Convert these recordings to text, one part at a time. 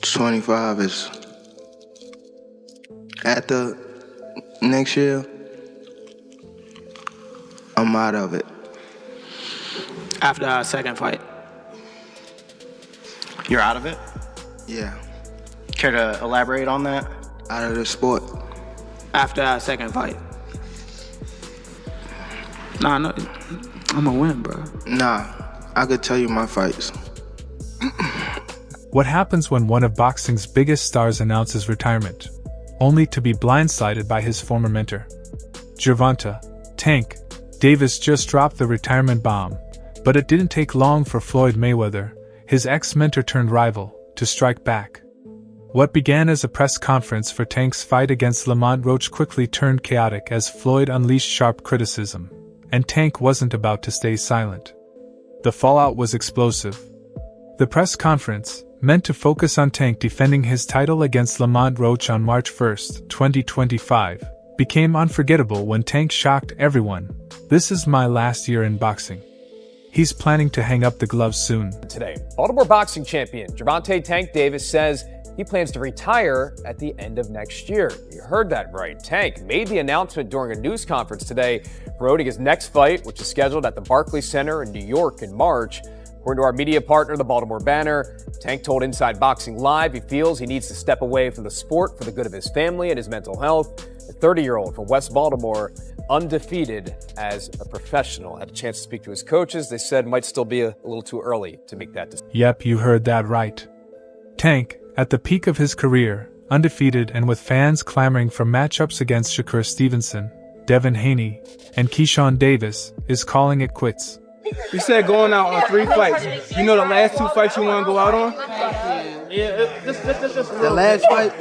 25 is after next year, I'm out of it. After our second fight. You're out of it? Yeah, Care to elaborate on that? out of the sport. After our second fight. Nah, no, I'm gonna win, bro. Nah, I could tell you my fights. What happens when one of boxing's biggest stars announces retirement, only to be blindsided by his former mentor? Gervonta, Tank, Davis just dropped the retirement bomb, but it didn't take long for Floyd Mayweather, his ex-mentor turned rival, to strike back. What began as a press conference for Tank's fight against Lamont Roach quickly turned chaotic as Floyd unleashed sharp criticism, and Tank wasn't about to stay silent. The fallout was explosive. The press conference, meant to focus on Tank defending his title against Lamont Roach on March 1, 2025, became unforgettable when Tank shocked everyone. "This is my last year in boxing." He's planning to hang up the gloves soon. Today, Baltimore boxing champion Gervonta "Tank" Davis says he plans to retire at the end of next year. You heard that right. Tank made the announcement during a news conference today, promoting his next fight, which is scheduled at the Barclays Center in New York in March. According to our media partner, the Baltimore Banner, Tank told Inside Boxing Live he feels he needs to step away from the sport for the good of his family and his mental health. The 30-year-old from West Baltimore, undefeated as a professional. Had a chance to speak to his coaches. They said it might still be a little too early to make that decision. Yep, you heard that right. Tank, at the peak of his career, undefeated and with fans clamoring for matchups against Shakur Stevenson, Devin Haney, and Keyshawn Davis, is calling it quits. You said going out on 3 fights. You know the last 2 fights you want to go out on? Yeah, The last fight?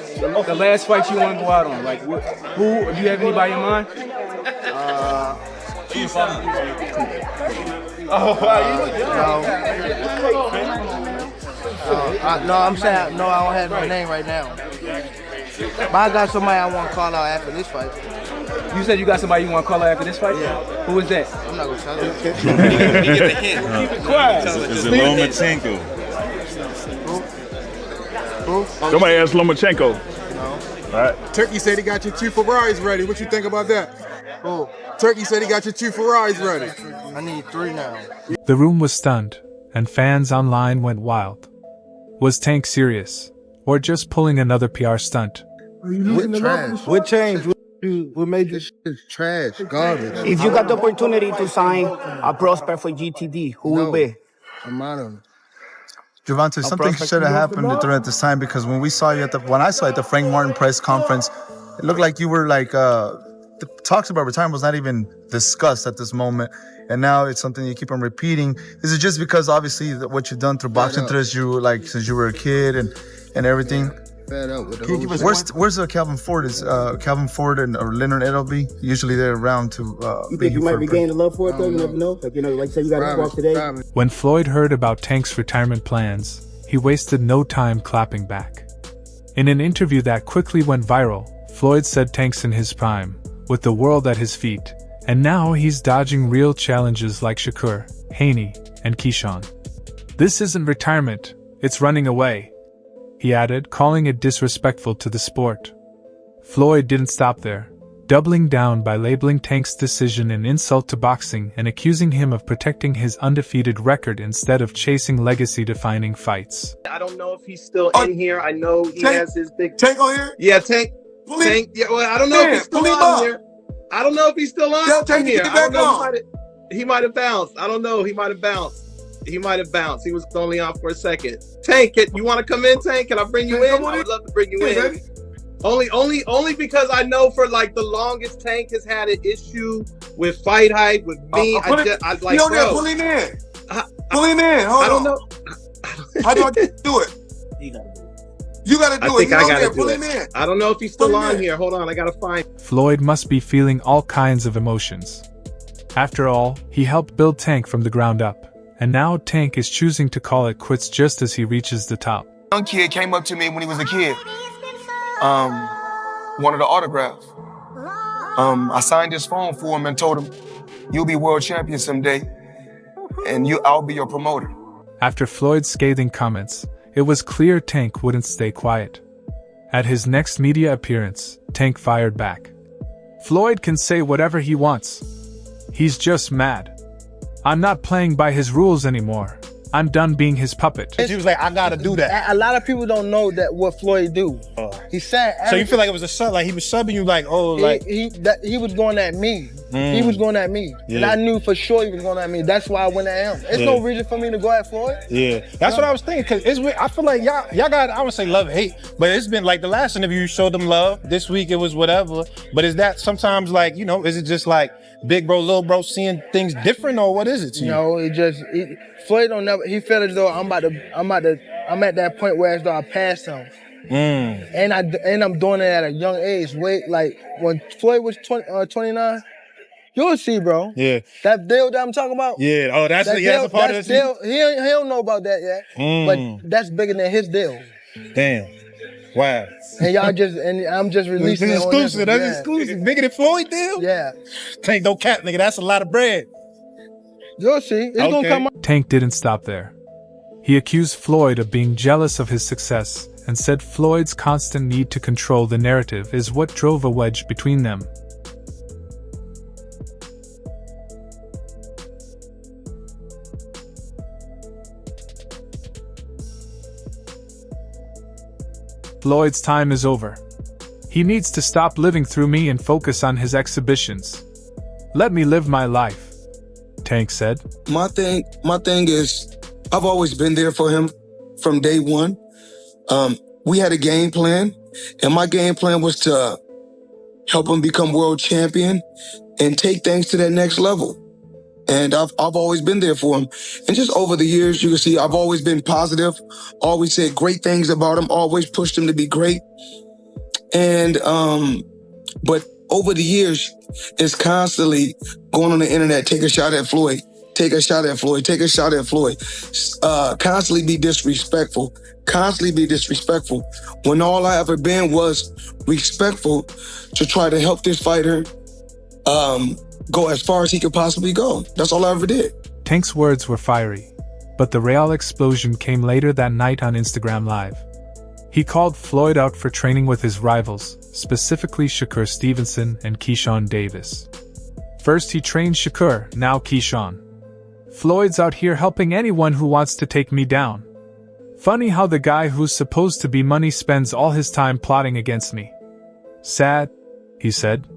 The last fight you want to go out on. Like, who? Do you have anybody in mind? No, I'm saying no. I don't have my name right now. But I got somebody I want to call out after this fight. You said you got somebody you want to call out after this fight? Yeah. Who is that? I'm not gonna tell you. Keep it quiet. Is it Lomachenko? Who? Somebody asked Lomachenko. No. All right. Turkey said he got your 2 Ferraris ready. What you think about that? Who? Turkey said he got your 2 Ferraris ready. I need 3 now. The room was stunned, and fans online went wild. Was Tank serious, or just pulling another PR stunt? What trash? What changed? What made this shit trash? Garbage. If you got the opportunity to sign a prospect for GTD, who will be? I'm out of it. Gervonta, something should have happened during this time, because when I saw you at the Frank Martin press conference, it looked like you were like the talks about retirement was not even discussed at this moment, and now it's something you keep on repeating. Is it just because obviously what you've done through boxing since you were a kid and everything? Fed up with the Where's Calvin Ford? Is Calvin Ford or Leonard Edelby? Usually they're around to. You think you might be gaining love for it though? You never know. Like say you got to walk today. When Floyd heard about Tank's retirement plans, he wasted no time clapping back. In an interview that quickly went viral, Floyd said Tank's in his prime, with the world at his feet, and now he's dodging real challenges like Shakur, Haney, and Keyshawn. "This isn't retirement, it's running away," he added, calling it disrespectful to the sport. Floyd didn't stop there, doubling down by labeling Tank's decision an insult to boxing and accusing him of protecting his undefeated record instead of chasing legacy-defining fights. I don't know if he's still in here. I know he has his big... Tank on here? Yeah, Tank. Tank. Yeah, well, I don't know if he's still on here. I don't know if he's still on here. I don't know. He might have bounced. I don't know. He might have bounced. He was only on for a second. Tank, you want to come in, Tank? Can I bring you in? I would love to bring you in. Only because I know for like the longest Tank has had an issue with fight hype with me. Pull him in. Pull him in. Hold on. I don't know. How do I do it? You gotta do it. I gotta pull him in. I don't know if he's still on here. Hold on, I gotta find. Floyd must be feeling all kinds of emotions. After all, he helped build Tank from the ground up, and now Tank is choosing to call it quits just as he reaches the top. Young kid came up to me when he was a kid. Wanted an autograph. I signed his phone for him and told him, "You'll be world champion someday, and I'll be your promoter." After Floyd's scathing comments, it was clear Tank wouldn't stay quiet. At his next media appearance, Tank fired back. Floyd can say whatever he wants. He's just mad. I'm not playing by his rules anymore. I'm done being his puppet. He was like, I gotta do that. A lot of people don't know that what Floyd do. He said. So you feel like it was a sub, like he was subbing you, like, oh, like he was going at me. He was going at me, and I knew for sure he was going at me. That's why I went at him. There's no reason for me to go at Floyd. Yeah, that's what I was thinking. Cause it's weird. I feel like y'all got, I would say love and hate, but it's been like the last interview you showed them love. This week it was whatever. But is that sometimes like, you know, is it just like big bro, little bro seeing things different, or what is it to you? No, Floyd don't never. He felt as though I'm at that point where as though I passed him. And I'm doing it at a young age. Wait, like when Floyd was 29, you'll see, bro. Yeah. That deal that I'm talking about. Yeah. Oh, that's a part of the deal. He don't know about that yet. But that's bigger than his deal. Damn. Wow. And I'm just releasing it. Exclusive. That's exclusive. Bigger than Floyd deal? Yeah. Tank, no cap, nigga. That's a lot of bread. You'll see. It's gonna come up. Tank didn't stop there. He accused Floyd of being jealous of his success and said Floyd's constant need to control the narrative is what drove a wedge between them. Floyd's time is over. He needs to stop living through me and focus on his exhibitions. Let me live my life, Tank said. My thing is, I've always been there for him from day one. We had a game plan, and my game plan was to help him become world champion and take things to that next level. And I've always been there for him. And just over the years, you can see I've always been positive, always said great things about him, always pushed him to be great. And, but over the years, it's constantly going on the internet, take a shot at Floyd, take a shot at Floyd, take a shot at Floyd. Constantly be disrespectful, when all I ever been was respectful to try to help this fighter go as far as he could possibly go. That's all I ever did. Tank's words were fiery, but the real explosion came later that night on Instagram Live. He called Floyd out for training with his rivals, specifically Shakur Stevenson and Keyshawn Davis. First he trained Shakur, now Keyshawn. Floyd's out here helping anyone who wants to take me down. Funny how the guy who's supposed to be money spends all his time plotting against me. Sad, he said.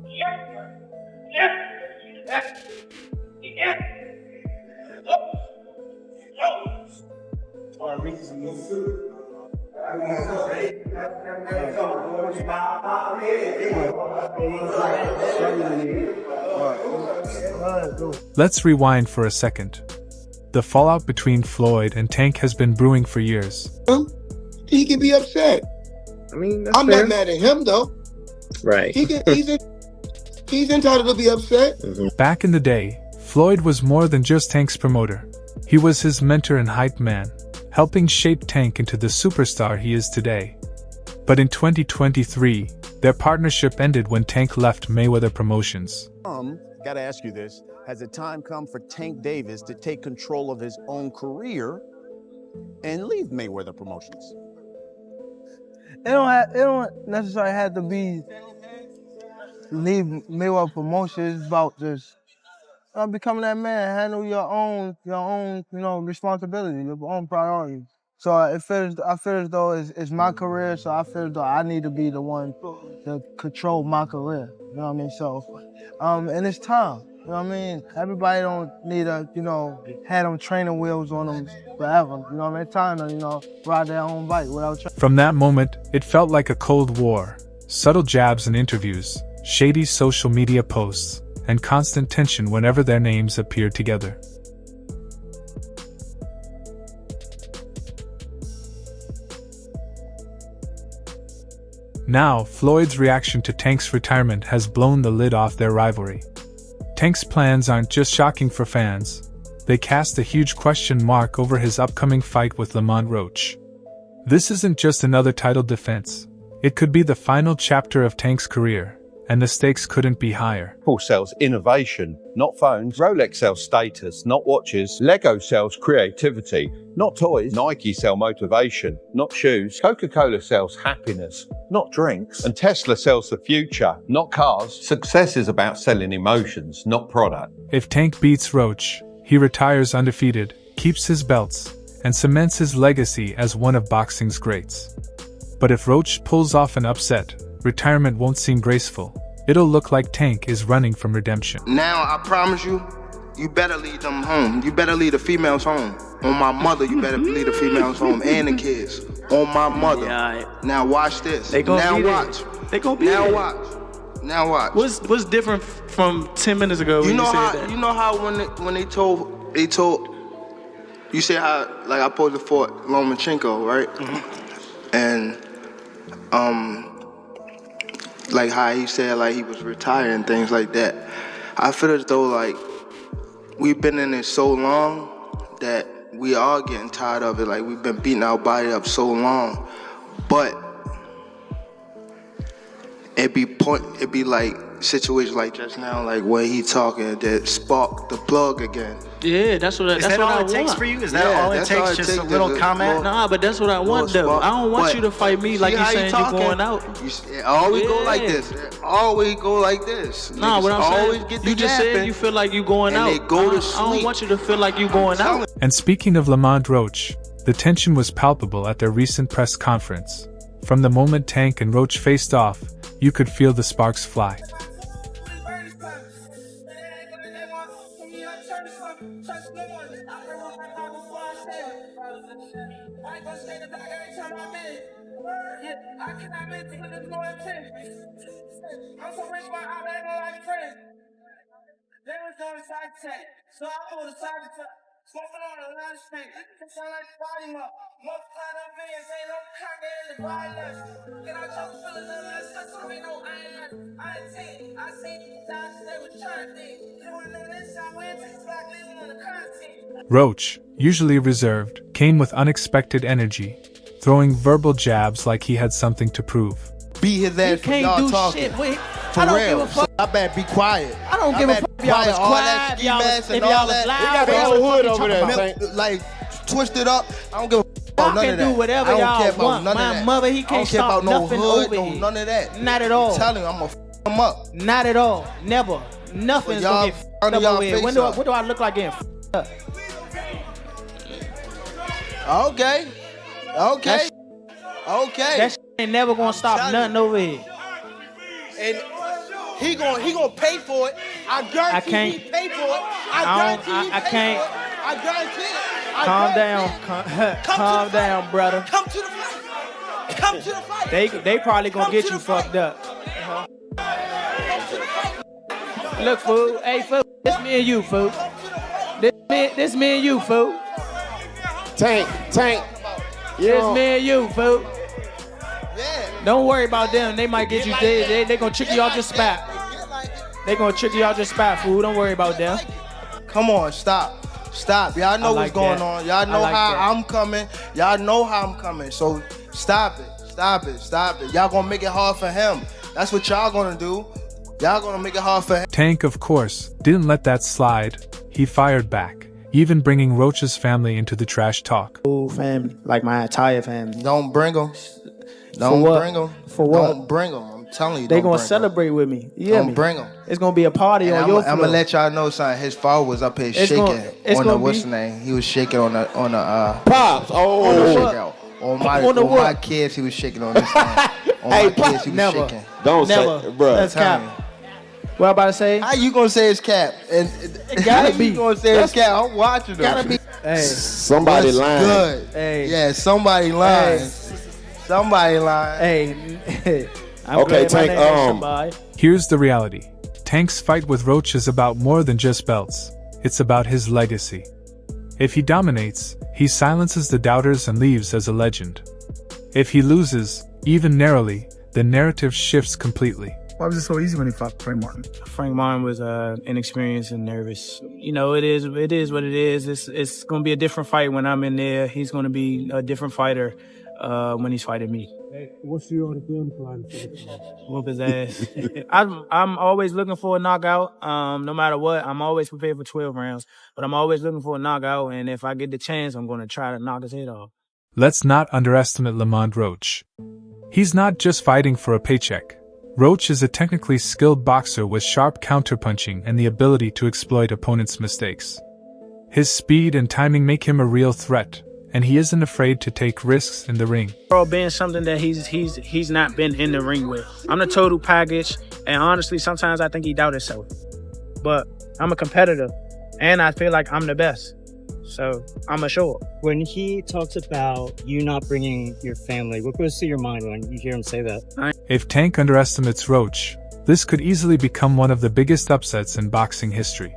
Let's rewind for a second. The fallout between Floyd and Tank has been brewing for years. He can be upset. I mean, I'm not mad at him though. Right. He's entitled to be upset. Back in the day, Floyd was more than just Tank's promoter. He was his mentor and hype man, helping shape Tank into the superstar he is today. But in 2023, their partnership ended when Tank left Mayweather Promotions. Gotta ask you this. Has the time come for Tank Davis to take control of his own career and leave Mayweather Promotions? It don't necessarily have to be leave Mayweather Promotions. It's about just becoming that man, handle your own, responsibility, your own priorities. So I feel as though it's my career, so I feel as though I need to be the one to control my career. You know what I mean? So, and it's time. You know what I mean? Everybody don't need to, have them training wheels on them forever. You know what I mean? It's time to, ride their own bike without training. From that moment, it felt like a Cold War. Subtle jabs in interviews, shady social media posts, and constant tension whenever their names appeared together. Now, Floyd's reaction to Tank's retirement has blown the lid off their rivalry. Tank's plans aren't just shocking for fans, they cast a huge question mark over his upcoming fight with Lamont Roach. This isn't just another title defense, it could be the final chapter of Tank's career, and the stakes couldn't be higher. Apple sells innovation, not phones. Rolex sells status, not watches. Lego sells creativity, not toys. Nike sell motivation, not shoes. Coca-Cola sells happiness, not drinks. And Tesla sells the future, not cars. Success is about selling emotions, not product. If Tank beats Roach, he retires undefeated, keeps his belts, and cements his legacy as one of boxing's greats. But if Roach pulls off an upset, retirement won't seem graceful. It'll look like Tank is running from redemption. Now, I promise you, you better lead them home. You better lead the females home. On my mother, you better lead the females home and the kids. On my mother. Yeah, now watch this. They gonna now be watch. There. They gonna be now there. watch. Now watch. What's different from 10 minutes ago when you said that? You know how when they told you say how like I posed for Lomachenko, right? And like how he said like he was retired and things like that. I feel as though like we've been in it so long that we are getting tired of it. Like we've been beating our body up so long, but it be like situations like just now, like when he talking that spark the plug again. Yeah, that's what I want. Is that all it takes for you? Is that all it takes? Just a little comment? Nah, but that's what I want though. I don't want you to fight me like you saying you're going out. It always go like this. It always go like this. Nah, what I'm always saying, get the you just said you feel like you going and out. they go to I don't sleep. want you to feel like you going out. And speaking of Lamont Roach, the tension was palpable at their recent press conference. From the moment Tank and Roach faced off, you could feel the sparks fly. Roach, usually reserved, came with unexpected energy, throwing verbal jabs like he had something to prove. Beat his ass for y'all talking. For I don't real. give a fuck. I better be quiet. I don't give a fuck if y'all was quiet, if y'all was loud. They got the hood over there. there. Like, twist it up. I don't give a fuck about none of that. Y'all can do whatever I don't care y'all about want. none of My that. mother, he I can't don't care stop about no nothing hood, over here. none of that. Not at all. I'm telling you, I'm gonna f him up. Not at all. Never. Nothing's Well, gonna get under f***ed y'all up over here. face What do I look like getting f***ed up? Okay. Okay. Okay. That shit ain't never gonna stop nothing over here. And he gonna pay for it. I guarantee he pay for it. I can't. I guarantee it. Calm down. Calm down, brother. Come to the fight. Come to the fight. They probably gonna get you fucked up. Look, fool. Hey, fool. This me and you, fool. This me and you, fool. Tank. This me and you, fool. Don't worry about them. They might get you. They gonna trick you off your spot. They gonna trick you off your spot, fool. Don't worry about them. Come on, stop. Y'all know what's going on. Y'all know how I'm coming. Y'all know how I'm coming. So stop it. Y'all gonna make it hard for him. That's what y'all gonna do. Y'all gonna make it hard for him. Tank, of course, didn't let that slide. He fired back, even bringing Roach's family into the trash talk. Whole family, like my entire family. Don't bring them. Don't bring them. For what? Don't bring them. I'm telling you. They gonna celebrate with me. You hear me? Don't bring them. It's gonna be a party on your floor. I'm gonna let y'all know something. His father was up here shaking on the what's the name? He was shaking on the Pops. On my kids, he was shaking on this thing. On my kids, he was shaking. Don't Never. say, bro. That's cap. What I'm about to say? How you gonna say it's cap? And It gotta be. You gonna say it's cap? I'm watching them. Gotta be. Hey, Somebody lying. Good. Hey. Yeah, somebody lying. Hey. Somebody lying. Hey. I'm Okay, glad my Tank, name is somebody. Here's the reality. Tank's fight with Roach is about more than just belts. It's about his legacy. If he dominates, he silences the doubters and leaves as a legend. If he loses, even narrowly, the narrative shifts completely. Why was it so easy when he fought Frank Martin? Frank Martin was inexperienced and nervous. You know, it is what it is. It's going to be a different fight when I'm in there. He's going to be a different fighter. when he's fighting me. Hey, what's your game plan for the fight? Whoop his ass. I'm always looking for a knockout. No matter what, I'm always prepared for 12 rounds. But I'm always looking for a knockout, and if I get the chance, I'm going to try to knock his head off. Let's not underestimate Lamont Roach. He's not just fighting for a paycheck. Roach is a technically skilled boxer with sharp counterpunching and the ability to exploit opponents' mistakes. His speed and timing make him a real threat, and he isn't afraid to take risks in the ring. Being something that he's not been in the ring with. I'm the total package, and honestly, sometimes I think he doubts himself. But I'm a competitor, and I feel like I'm the best. So I'm a show up. When he talks about you not bringing your family, what goes through your mind when you hear him say that? If Tank underestimates Roach, this could easily become one of the biggest upsets in boxing history.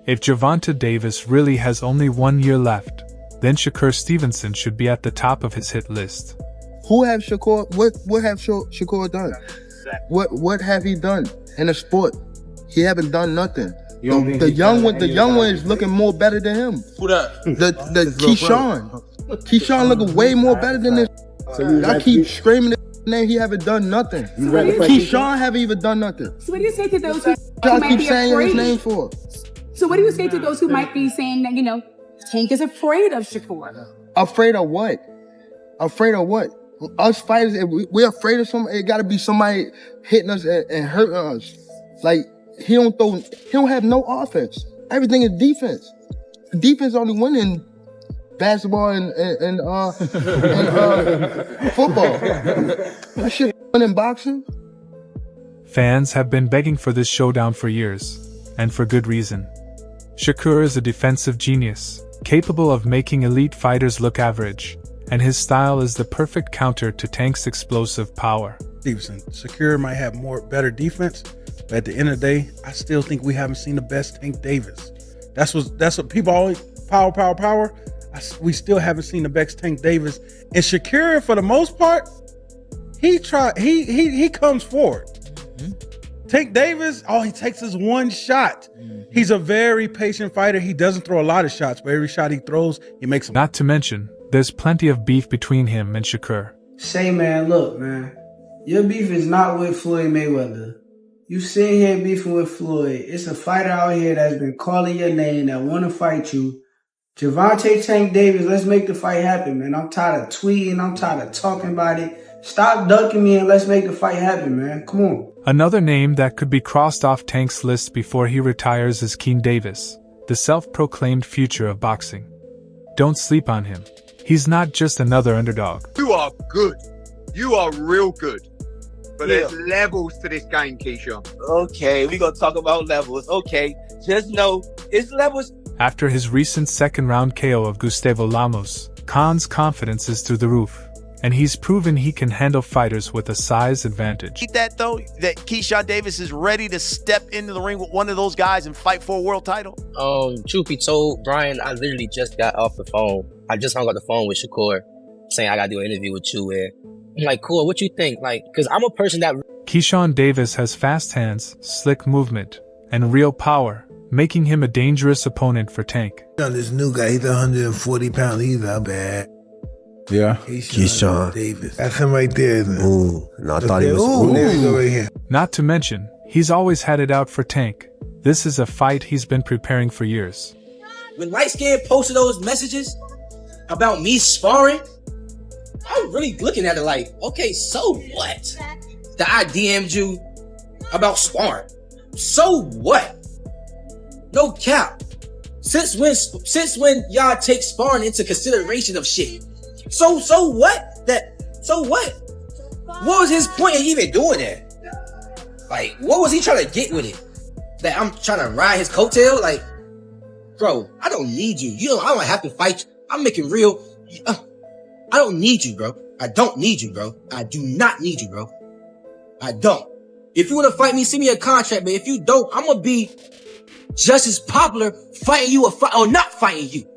If Gervonta Davis really has only 1 year left, then Shakur Stevenson should be at the top of his hit list. Who have Shakur? What have Shakur done? What have he done in the sport? He haven't done nothing. The young one is looking more better than him. Who that? The Keyshawn. Keyshawn looking way more better than this. I keep screaming his name. He haven't done nothing. Keyshawn haven't even done nothing. So what do you say to those who Y'all might keep be saying his afraid? name for? So what do you say to those who might be saying that, Tank is afraid of Shakur? Afraid of what? Afraid of what? Us fighters, if we're afraid of something, it gotta be somebody hitting us and hurting us. Like, he don't have no offense. Everything is defense. Defense only win in basketball and football. That shit win in boxing. Fans have been begging for this showdown for years, and for good reason. Shakur is a defensive genius, capable of making elite fighters look average, and his style is the perfect counter to Tank's explosive power. Stevenson, Shakur might have better defense, but at the end of the day, I still think we haven't seen the best Tank Davis. That's what people always power. We still haven't seen the best Tank Davis. And Shakur, for the most part, he comes forward. Tank Davis, all he takes is one shot. He's a very patient fighter. He doesn't throw a lot of shots, but every shot he throws, he makes them. Not to mention, there's plenty of beef between him and Shakur. Say, man, look, man. Your beef is not with Floyd Mayweather. You sitting here beefing with Floyd. It's a fighter out here that's been calling your name that want to fight you. Gervonta Tank Davis, let's make the fight happen, man. I'm tired of tweeting. I'm tired of talking about it. Stop ducking me and let's make the fight happen, man. Come on. Another name that could be crossed off Tank's list before he retires is Keen Davis, the self-proclaimed future of boxing. Don't sleep on him. He's not just another underdog. You are good. You are real good. But there's levels to this game, Keyshawn. Okay, we gonna talk about levels. Okay, just know it's levels. After his recent second-round KO of Gustavo Lamos, Khan's confidence is through the roof, and he's proven he can handle fighters with a size advantage. That though, that Keyshawn Davis is ready to step into the ring with one of those guys and fight for a world title? Truth be told, Brian, I literally just got off the phone. I just hung up the phone with Shakur, saying I gotta do an interview with you. And I'm like, cool, what you think? Like, cause I'm a person that... Keyshawn Davis has fast hands, slick movement, and real power, making him a dangerous opponent for Tank. This new guy, he's 140 pounds, he's not bad. Yeah. Keyshawn Davis. That's him right there, isn't it? Ooh, no, I thought he was. Ooh, there we go right here. Not to mention, he's always had it out for Tank. This is a fight he's been preparing for years. When Light Skin posted those messages about me sparring, I'm really looking at it like, okay, so what? That I DM'd you about sparring. So what? No cap. Since when y'all take sparring into consideration of shit? So what? So what? What was his point in even doing that? Like, what was he trying to get with it? That I'm trying to ride his coattail? Like, bro, I don't need you. I don't have to fight you. I'm making real. I don't need you, bro. I don't need you, bro. I do not need you, bro. I don't. If you want to fight me, send me a contract, but if you don't, I'm going to be just as popular fighting you or not fighting you.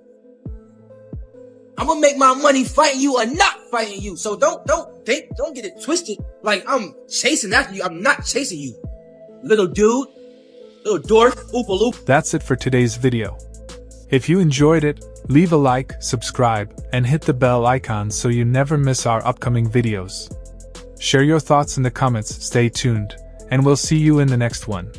I'm going to make my money fighting you or not fighting you. So don't get it twisted like I'm chasing after you. I'm not chasing you. Little dude, little dwarf, oopaloop. That's it for today's video. If you enjoyed it, leave a like, subscribe, and hit the bell icon so you never miss our upcoming videos. Share your thoughts in the comments, stay tuned, and we'll see you in the next one.